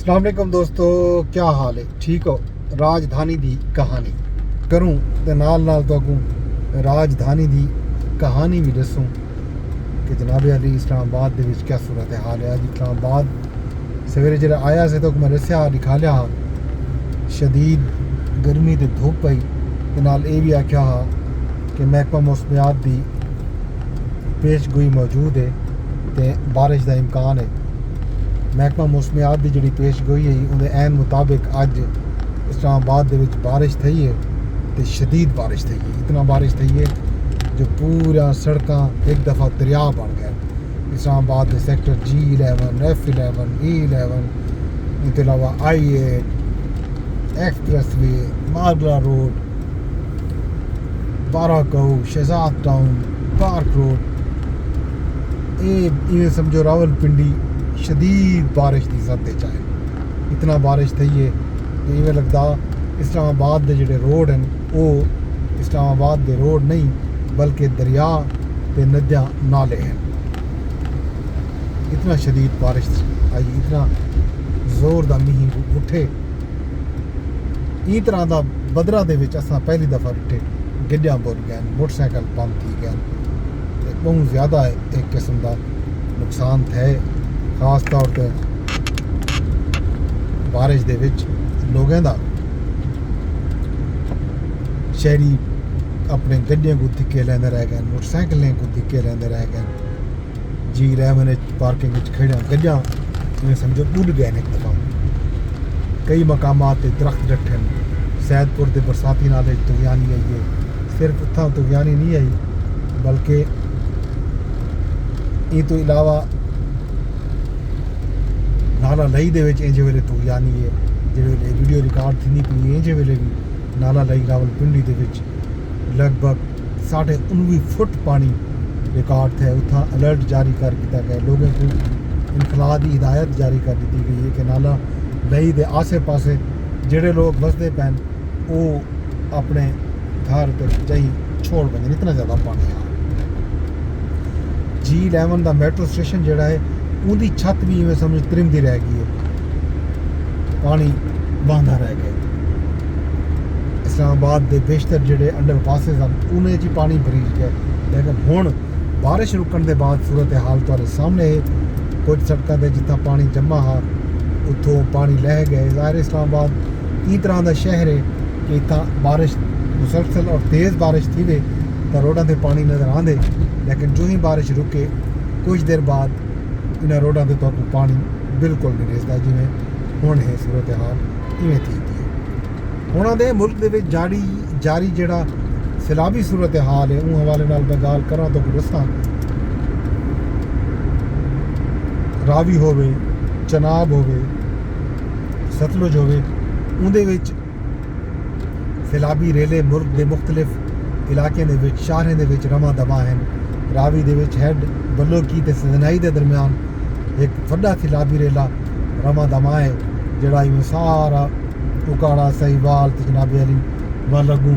अस्सलाम वालेकुम दोस्तों, क्या हाल है? ठीक हो? राजधानी दी कहानी करूँ ते नाल नाल तो अगूं राजधानी दी कहानी भी दसूं कि जनाब अली इस्लामाबाद दे विच क्या सूरत हाल है। अज इस्लामाबाद सवेरे जो आया से तो मैं दस्या लिखा लिया हा शदीद गर्मी ते धुप पई ते नाल ये भी आख्या हा कि महकमा मौसमियात दी पेशगोई मौजूद है ते बारिश का इम्कान है। महकमा मौसमियात की जी पेशगोई है उन्हें ऐन मुताबिक अज इस्लामाबाद के बारिश थी है तो शदीद बारिश थी है। इतना बारिश थी है जो पूरा सड़क एक दफ़ा दरिया बन गया। इस्लामाबाद के सेक्टर G11, F11, E11 इसके अलावा I8 expressway, Margalla road, Barakahu, Shahzad town, park road, ये समझो रावलपिंडी शदीद बारिश की जद चाहे। इतना बारिश थी है कि इवें लगता इस्लामाबाद के जोड़े रोड हैं वो इस्लामाबाद के रोड नहीं बल्कि दरिया ते नदियाँ नाले हैं। इतना शदीद बारिश आई, इतना जोर का मीह उठे। इस तरह का बदरा दे विच असां पहली दफ़ा डिठे। गड्डियां बुर गए, मोटरसाइकिल बंद थी गए, बहुत ज़्यादा एक किस्म का नुकसान थे। खास तौर पर बारिश दे विच लोगों का शहरी अपने गड्डियों को धिक्के लेंदे रह गए, मोटरसाइकिलें को धिक्के लेंदे रह गए। G11 पार्किंग खड़िया गड्डियां इवें समझो उड़ गए एक दफ़ा। कई मकामात दरख्त डटे। सैदपुर के बरसाती नाले तुगयानी आई है। सिर्फ उतना तुगयानी नहीं आई बल्कि इस तो इलावा नाला लई दे विच इंज वेले तुगयानी है। जो वीडियो रिकॉर्ड थी पी इंज वेले भी नाला लई रावलपिंडी के विच लगभग 19.5 फुट पानी रिकॉर्ड थे। उतना अलर्ट जारी कर दिया गया, लोगों को इनखला की हिदायत जारी कर दी गई है कि नाला लई के आसे पासे जोड़े लोग बसते पैन वो अपने घर पर जाई छोड़ बन। इतना ज़्यादा पानी आ। G11 का मैट्रो स्टेशन जोड़ा है उनकी छत भी इवें समझ त्रिमदी रह गई है, पानी बहता रह गया। इस्लामाबाद के बेशतर जोड़े अंडर पासिस हैं उन्हें जी पानी भरीज गया। लेकिन हुण बारिश रुकने के बाद सूरत हाल तुहाडे सामने है। कुछ सड़कों पर जितना पानी जमा हा उतों पानी लह गए। ज़ाहिर इस्लामाबाद इस तरह का शहर है कि इतना बारिश मुसलसल और तेज़ बारिश थी वे तो रोडों पर पानी नज़र आते, लेकिन जो ही बारिश रुके कुछ देर बाद इन्होंने रोडों के तौर पर पानी बिल्कुल नहीं रिसता। जिमें हुण है सूरत हाल इवें थी है। हुण दे मुल्क दे विच जारी जिहड़ा सैलाबी सूरत हाल है उस हवाले नाल मैं गाल करा तो दसां। रावी होवे, चनाब होवे, सतलुज होवे, उहदे विच सैलाबी रेले मुल्क के मुख्तलिफ इलाकों के विच शहरों के विच रवां दवा हैं। रावी दे विच हैड बलोकी ते सजनाई के दरम्यान एक वड्डा सैलाबी रेला रवां दवा है जिहड़ा इवें सारा उकाड़ा, सहीवाल ते जनाब अली वल अगूं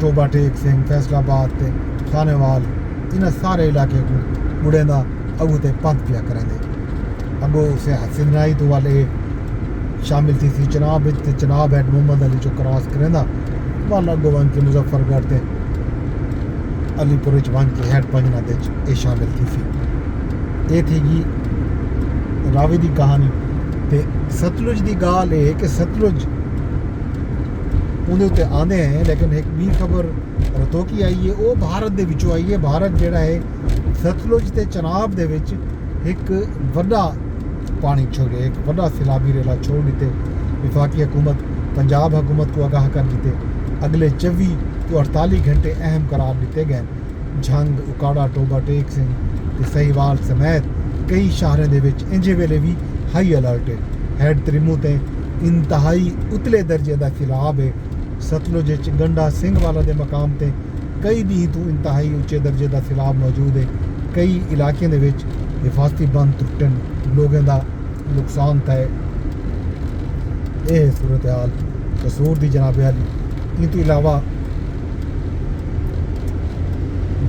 टोबा टेक सिंह, फैसलाबाद ते खानेवाल इन्हां सारे इलाके को मुड़े का अगू ते पंथ पिया करेंदे। अगो सजनाई तो वाले शामिल थी चनाब चनाब हैड मोहम्मद अली जो क्रॉस करेंदा वाल अगो वन के मुजफ्फरगढ़ ते अलीपुर वन के हैड पंजना दे ये शामिल थी। ये थी रावी की कहानी। ते सतलुज की गाल है कि सतलुज उहदे उत्ते आंदे हैं, लेकिन एक भी खबर रतोकी आई है वो भारत दे विचों आई है। भारत जिहड़ा है सतलुज ते चनाब दे विच एक वड्डा पानी छोड़े, एक वड्डा सैलाबी रेला छोड़ दिते। विफाकी हुकूमत पंजाब हुकूमत को आगाह कर दिते। अगले 24 तो 48 घंटे अहम करार दिते गए। झंग, उकाड़ा, टोबा टेक सिंह ते सहीवाल समेत कई शहरों के विच इंजे वेले भी हाई अलर्ट है। हैड त्रिमू ते इंतहाई उतले दर्जे का सैलाब है। सतलुज गंडा सिंह वाला के मकाम ते कई दी तो इंतहाई उच्चे दर्जे का सैलाब मौजूद है। कई इलाकों के विच हिफाजती बंद टुटन, लोगों का नुकसान थे। यह सूरत हाल कसूर की जनाब अली। इन तो इलावा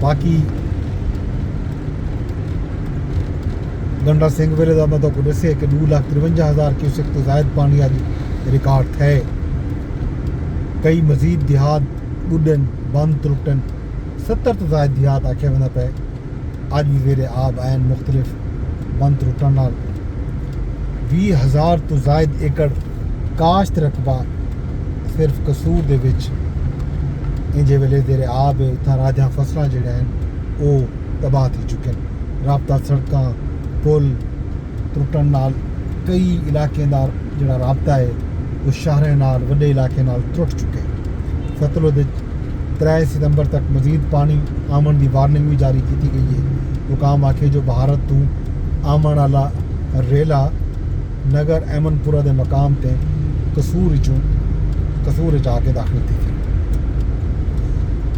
बाकी गंडा सिंह वेले का मैं तो दसे कि 2,53,000 क्यूसेक तो जायद पानी अज रिकॉर्ड थे। कई मजीद देहात बुढ़न बंद त्रुटन 70 तो जायद देहात आखे वह पे अज भी वेरे आब आन मुख्तलिफ बंद त्रुटन 20,000 तो जायद एकड़ काश्त रकबा सिर्फ कसूर दे विच इंजे वेले जेरे आब उत्थां राजा फसलां जेह्ड़े हैं वो तबाह थी चुके हैं। राबता सड़कां पुल त्रुटन नाल कई इलाकें दा जेह्ड़ा राबता है वो शहरें नाल वड्डे इलाकें नाल त्रुट चुके हैं। सतलुज 3 सितंबर तक मजीद पानी आमन की वार्निंग भी जारी की गई है। हुकाम आखे जो भारत तू आमन वाला रेला नगर अहमदपुरा के मकाम ते कसूर आके दाखिल थी।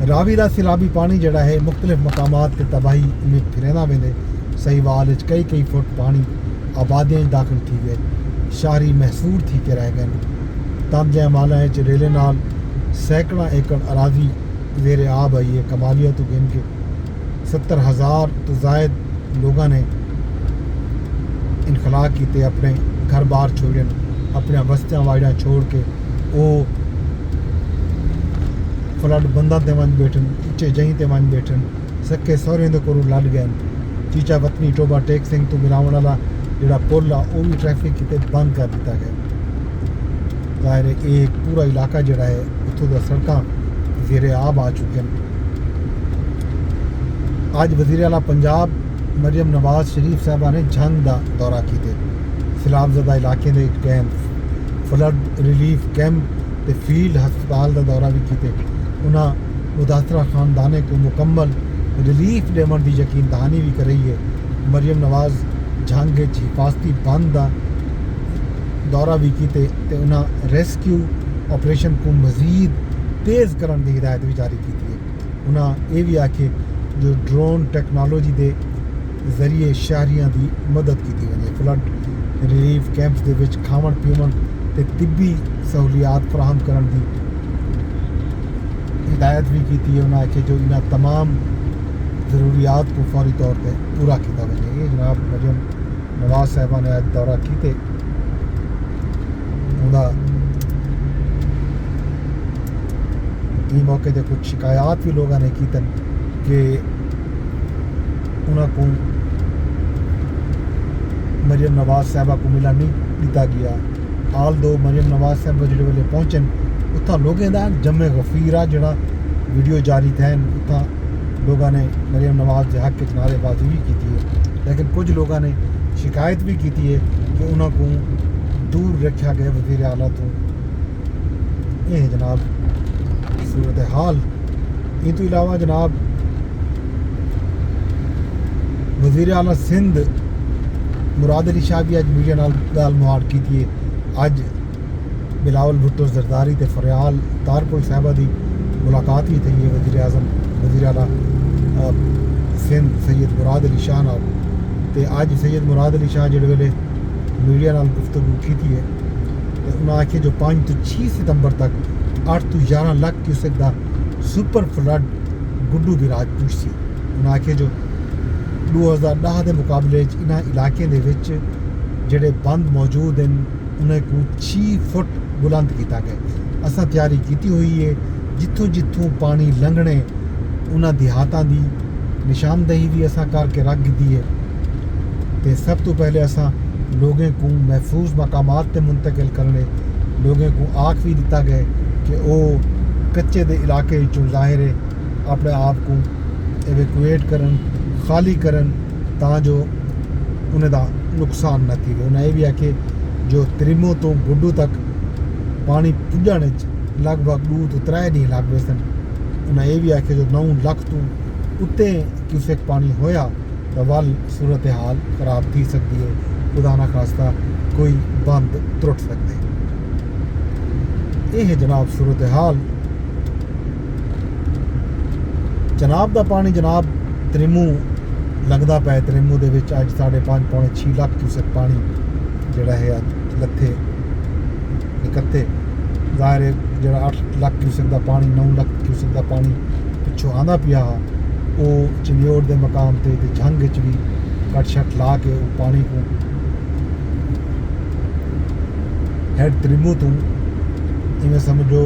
रावी का सैलाबी पानी जड़ा है मुख्तलिफ मकामात के तबाही में फिरेंदा वेंदे सहीवाल कई फुट पानी आबादियां दाखिल थी गए। शहरी महसूर थी के रह गए। तंज माला रेले नाल सैकड़ा एकड़ अराजी जेरे आब आई है। कमालिया तो गिन के 70,000 तो जायद लोगों ने इनखला किए, अपने घर बार छोड़े, अपने बस्तियां वाड़ियां छोड़ के वो फ्लड बंदा ते वंज बैठन, उच्चे जहीं ते वंज बैठन, सके सौरें दे कोलों लड़ गए। चीचा वतनी टोबा टेक सिंह तो मिलावण वाला जोड़ा पुल आ वो भी ट्रैफिक किते बंद कर दिता गया। जाहिर है ये पूरा इलाका जोड़ा है उतों दा सड़कां जेरे आब आ चुके हैं। अज वजीर आला पंजाब मरियम नवाज शरीफ साहबा ने झंग का दौरा किए, सैलाबज़दा इलाके के गए, फ्लड रिलीफ कैंप ते फील्ड हस्पताल का दौरा भी किए। उन्हें मुतासरा खानदाने को मुकम्मल रिलीफ देवन की यकीन दहानी भी कराई है। मरियम नवाज झंग हिफाजती बंद का दौरा भी किए ते उन्हें रेस्क्यू ऑपरेशन को मजीद तेज़ करने की हिदायत भी जारी की है। उन्हें ये भी आखे जो ड्रोन टेक्नोलॉजी के जरिए शहरियों की मदद की वजे। फ्लड रिलीफ कैंप्स के विच खावन पीवन ते तिब्बी सहूलियात फराहम करने की हिदायत भी की है। उन्हें आखे जो इन तमाम ज़रूरियात को फौरी तौर पर पूरा किया वजे। ये जनाब मरियम नवाज साहबा ने अज दौरा किए। इस मौके पर कुछ शिकायत भी लोगों ने की कि उनको मरियम नवाज साहबा को मिला नहीं दिता गया। हाल दो मरियम नवाज साहबा जो वेले पहुँचन उत्था लोगों का जमे गफीरा जड़ा वीडियो जारी थे। उत्था लोगों ने मरियम नवाज के हक च नारेबाजी भी की है, लेकिन कुछ लोगों ने शिकायत भी की है कि उनको दूर रखा गया वज़ीर आला तो। यह जनाब सूरत हाल। इन तो इलावा जनाब वज़ीर आला सिंध मुराद अली शाह भी अज मीडिया नाल गाल मुहाड़ की थी। अज बिलावल भुट्टो जरदारी ते फरियाल तारपुर साहबा की मुलाकात भी थी है वज़ीर आज़म वज़ीर आला सिंध सैयद मुराद अली शाह नाल। ते अज सैयद मुराद अली शाह जिहड़े वेले मीडिया नाल गुफ्तगू की है तो उन्हें आखे जो 5 तो 6 सितंबर तक 8 तो 11 लाख क्यूसेक का सुपर फ्लड गुड्डू की राजपूत सी। उन्हें आखे जो 2010 के मुकाबले इन इलाके दे विच जिहड़े बंद मौजूद हैं उन्हें को 6 फुट बुलंद किया गया। असां तैयारी की हुई है जिथों जिथों पानी लंघने उन्होंने देहातां की निशानदही भी असां करके रख दी है। तो सब तो पहले असां लोगों को महफूज मकामात ते मुंतकिल करने, लोगों को आख भी दिता गया कि वो कच्चे दे इलाके चो ज़ाहिर है अपने आप को एवेकुएट करन, खाली करन ताजो उन्हें दा नुकसान न थी। उन्हें यह भी आखे जो त्रिमो तो गुड्डू तक पानी पुजण लगभग 2 तो 3 दिन लग गए सन। उन्हें यह भी आखे जो 9 लाख तो उत्ते क्यूसेक पानी होया तो वल सूरत हाल खराब थी सकती है। खुदा ना खास्ता कोई बंद त्रुट सकते। यह है जनाब सूरत हाल। जनाब का पानी जनाब त्रिमू लगता पै। त्रिमू के अज 5.5 पौने 6 लाख क्यूसेक पानी जोड़ा है अज लथे इकट्ठे। ज़ाहिर है जो 8 लाख क्यूसेक का पानी 9 लाख क्यूसेक का पानी पिछों आंदा पिया वो चिन्योड़ के मकाम से झंग भी कट शट ला के वो पानी को हेड त्रिमू तू इवें समझो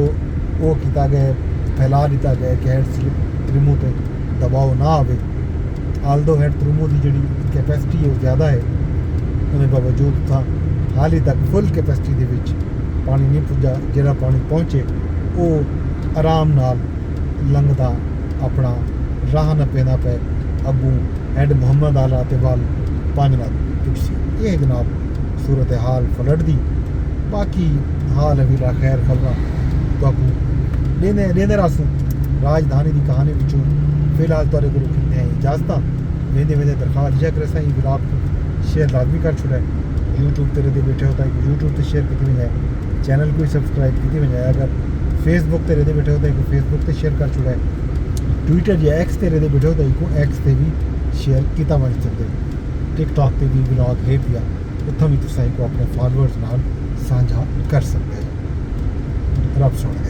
वो किया गया फैला दिता गया कि हेड त्रिमू ते दबाव ना आवे। आल्दो हेड त्रिमू की जी कैपेसिटी है वो ज़्यादा है, उन्हें बावजूद था हाल ही तक फुल कैपेसिटी दे विच पानी नहीं पुजा। जिहड़ा पानी पहुँचे वो आराम नाल लंघदा अपना राह न पैदा पे अबू हेड मुहम्मद आला ते वाल पांजना पिछसी। ये जनाब सूरत हाल फ्लड दी। बाकी हाल अभी ला खैर खबर तो देने रासूँ राजधानी की कहानी पिछू फिलहाल तुहाडे कोल कितने हैं इजाजत। वेंदे वेंदे दरखास्त इजा करे साईं ब्लॉग को शेयर लाजमी कर छुड़ा है। यूट्यूब तेरे दे बैठे होता है कि यूट्यूब ते शेयर की वजह चैनल को सब्सक्राइब की वजह। अगर फेसबुक तेरे दे बैठे होता है कि फेसबुक ते शेयर कर छुड़ा है। ट्विटर या एक्स तेरे दे बैठे होता है को एक्स ते भी शेयर किया बन सकते। टिकटॉक ते भी ब्लॉग है पिया उत्थों भी तुसां को अपने फॉलोअर्स नाल साझा कर सकते हैं। रब सुने।